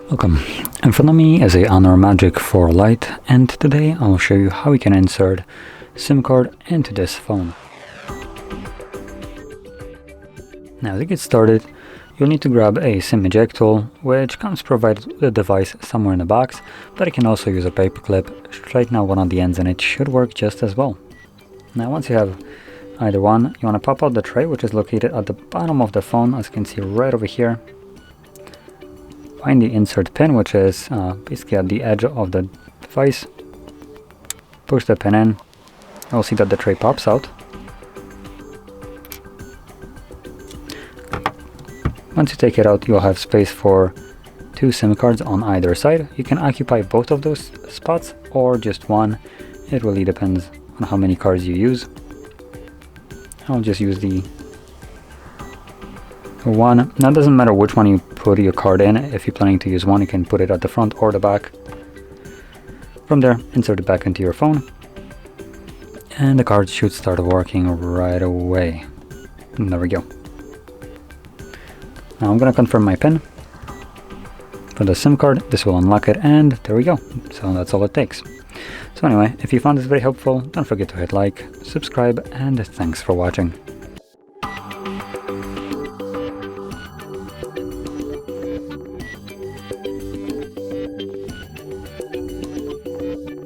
Welcome, in front of me is a Nano Magic4 Lite, and today I'll show you how we can insert SIM card into this phone. Now to get started, you'll need to grab a SIM eject tool, which comes provided with the device somewhere in the box, but you can also use a paper clip, straighten out one of the ends and it should work just as well. Now once you have either one, you want to pop out the tray, which is located at the bottom of the phone, as you can see right over here. Find the insert pin, which is basically at the edge of the device. Push the pin in. You'll see that the tray pops out. Once you take it out, you'll have space for 2 SIM cards on either side. You can occupy both of those spots or just one. It really depends on how many cards you use. I'll just use the one. Now it doesn't matter which one you put your card in. If you're planning to use one, you can put it at the front or the back. From there, insert it back into your phone, and the card should start working right away. And there we go. Now I'm gonna confirm my PIN for the SIM card. This will unlock it, and there we go. So that's all it takes. So anyway, if you found this very helpful, don't forget to hit like, subscribe, and thanks for watching.